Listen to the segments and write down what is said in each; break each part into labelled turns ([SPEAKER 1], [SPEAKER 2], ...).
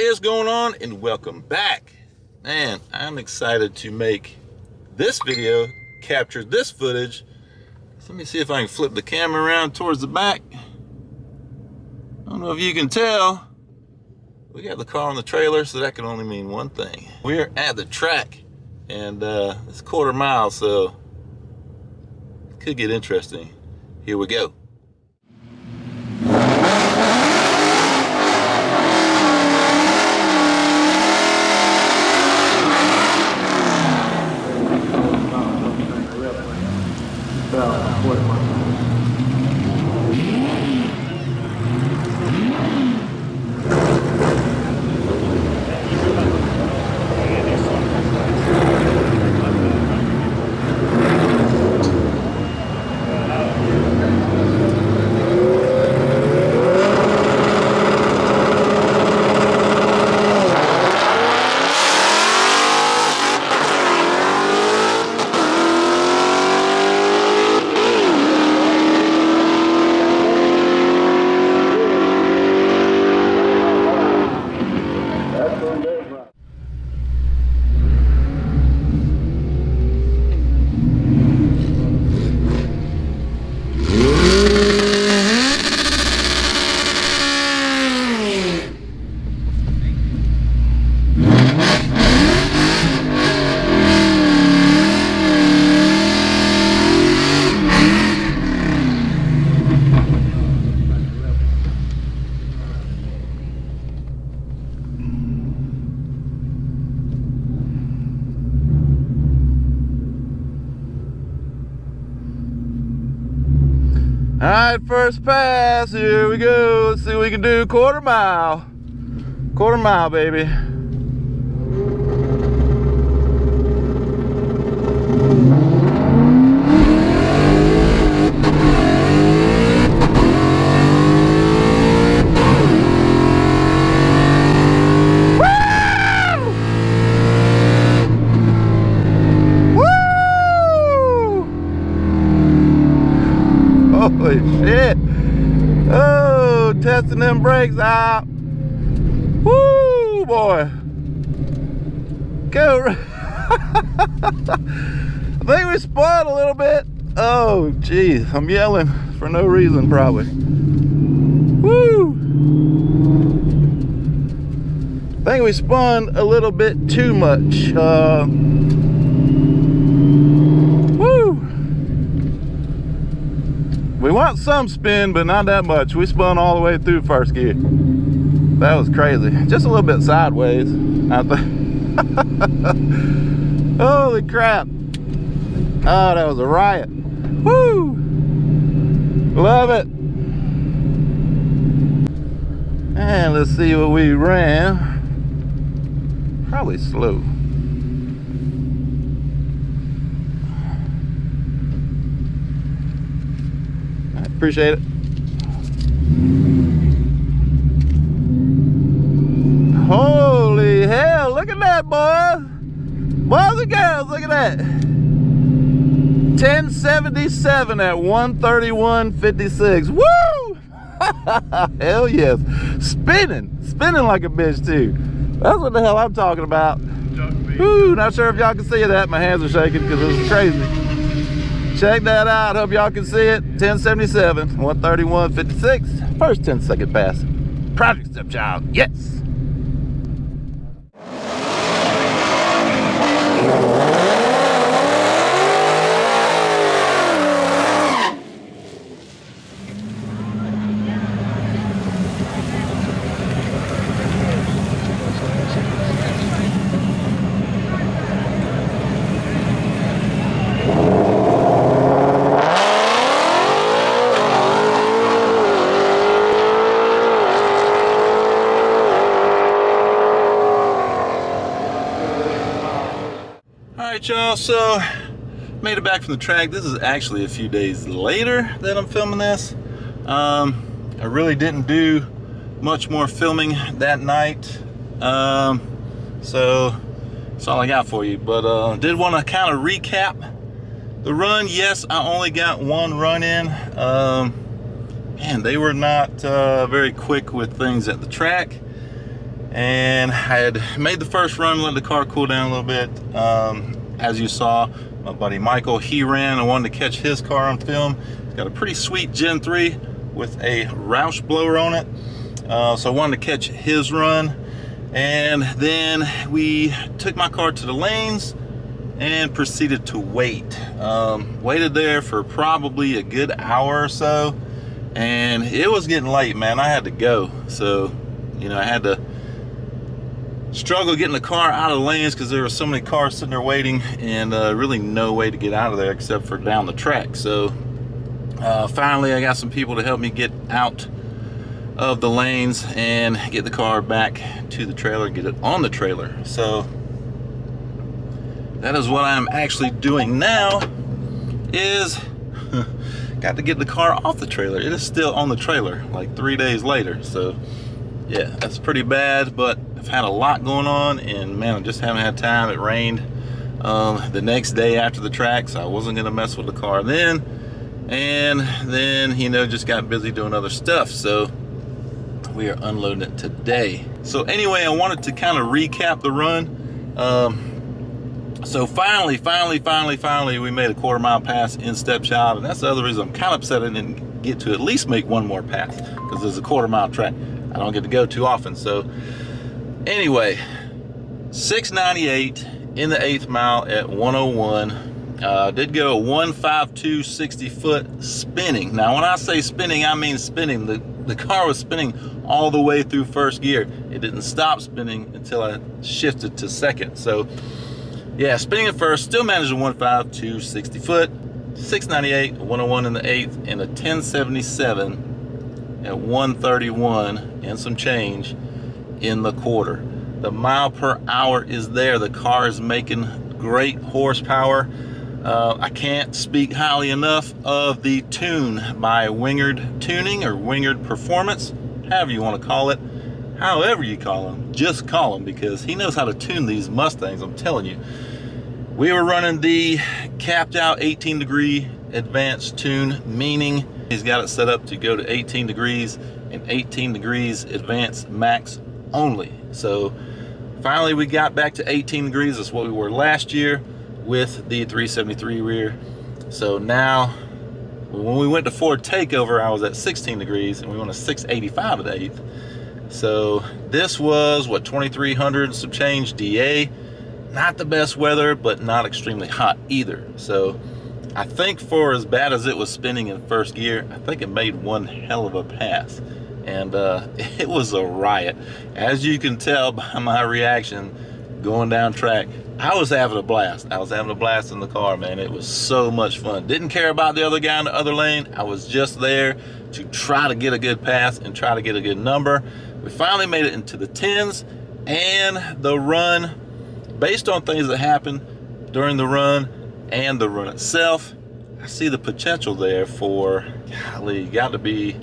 [SPEAKER 1] is going on, and welcome back. Man, I'm excited to make this video, capture this footage. So let me see if I can flip the camera around towards the back. I don't know if you can tell, we got the car on the trailer, so that can only mean one thing. We're at the track, and it's a quarter mile, so it could get interesting. Here we go. All right, first pass, here we go. Let's see what we can do. Quarter mile, baby. Holy shit. Oh, testing them brakes out. Woo, boy. Go. I think we spun a little bit. Oh, geez. I'm yelling for no reason, probably. Woo. I think we spun a little bit too much. We want some spin, but not that much. We spun all the way through first gear. That was crazy. Just a little bit sideways, I think. Holy crap. Oh, that was a riot. Woo! Love it. And let's see what we ran. Probably slow. Appreciate it. Holy hell, look at that, boys. Boys and girls, look at that. 1077 at 131.56. Woo! Hell yes. Spinning like a bitch too. That's what the hell I'm talking about. Woo, not sure if y'all can see that. My hands are shaking because it was crazy. Check that out. Hope y'all can see it. 1077, 131.56. First 10-second pass. Project Stepchild. Yes. Alright y'all, so made it back from the track. This is actually a few days later that I'm filming this. I really didn't do much more filming that night, so that's all I got for you. But did want to kind of recap the run. Yes, I only got one run in. Man, they were not very quick with things at the track. and I had made the first run, let the car cool down a little bit. As you saw, my buddy Michael, he ran and wanted to catch his car on film. It's got a pretty sweet Gen 3 with a Roush blower on it. So I wanted to catch his run. And then we took my car to the lanes and proceeded to wait. Waited there for probably a good hour or so. And it was getting late, man. I had to go. So, you know, I had to struggle getting the car out of the lanes because there were so many cars sitting there waiting, and really no way to get out of there except for down the track. So finally I got some people to help me get out of the lanes and get the car back to the trailer, get it on the trailer. So that is what I'm actually doing now, is got to get the car off the trailer. It is still on the trailer like 3 days later. So yeah, that's pretty bad, but I've had a lot going on, and man, I just haven't had time. It rained the next day after the track, so I wasn't gonna mess with the car then. And then, you know, just got busy doing other stuff. So we are unloading it today. So anyway, I wanted to kind of recap the run. So finally, we made a quarter-mile pass in Stepchild, and that's the other reason I'm kind of upset I didn't get to at least make one more pass, because there's a quarter-mile track I don't get to go too often. So anyway, 698 in the 8th mile at 101. Did go a 152 60-foot spinning. Now, when I say spinning, I mean spinning. The car was spinning all the way through first gear. It didn't stop spinning until I shifted to second. So yeah, spinning at first, still managed a 152 60-foot, 698, 101 in the 8th, and a 1077 at 131 and some change in the quarter. The mile per hour is there. The car is making great horsepower. I can't speak highly enough of the tune by Wingard Tuning, or Wingard Performance, however you want to call it. However you call him, just call him, because he knows how to tune these Mustangs, I'm telling you. We were running the capped out 18-degree advanced tune, meaning he's got it set up to go to 18 degrees and 18 degrees advanced max only. So finally we got back to 18 degrees. That's what we were last year with the 373 rear. So now, when we went to Ford Takeover, I was at 16 degrees, and we went to 685 at 8th. So this was, what, 2300 some change DA. Not the best weather, but not extremely hot either. So I think for as bad as it was spinning in first gear, I think it made one hell of a pass. And it was a riot. As you can tell by my reaction going down track, I was having a blast. I was having a blast in the car, man. It was so much fun. Didn't care about the other guy in the other lane. I was just there to try to get a good pass and try to get a good number. We finally made it into the 10s, and the run, based on things that happened during the run and the run itself, I see the potential there for, golly, got to be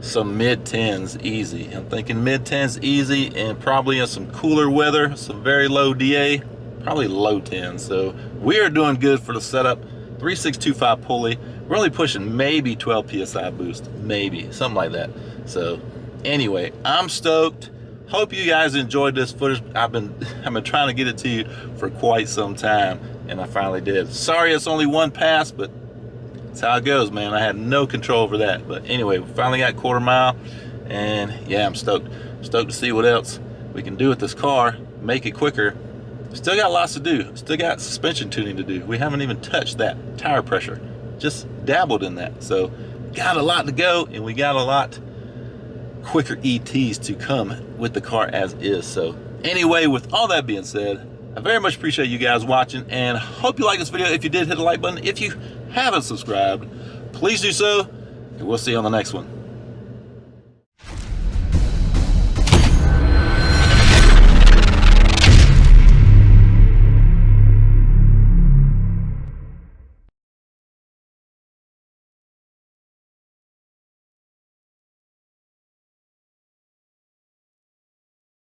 [SPEAKER 1] some mid-10s easy. I'm thinking mid-10s easy, and probably in some cooler weather, some very low DA, probably low 10s. So we are doing good for the setup. 3625 pulley. We're only pushing maybe 12 PSI boost, maybe, something like that. So anyway, I'm stoked. Hope you guys enjoyed this footage. I've been trying to get it to you for quite some time, and I finally did. Sorry it's only one pass, but that's how it goes, man. I had no control over that. But anyway, we finally got quarter mile, and yeah, I'm stoked. Stoked to see what else we can do with this car, make it quicker. Still got lots to do. Still got suspension tuning to do. We haven't even touched that. Tire pressure, just dabbled in that. So got a lot to go, and we got a lot quicker ETs to come with the car as is. So anyway, with all that being said, I very much appreciate you guys watching, and hope you like this video. If you did, hit the like button. If you haven't subscribed, please do so, and we'll see you on the next one.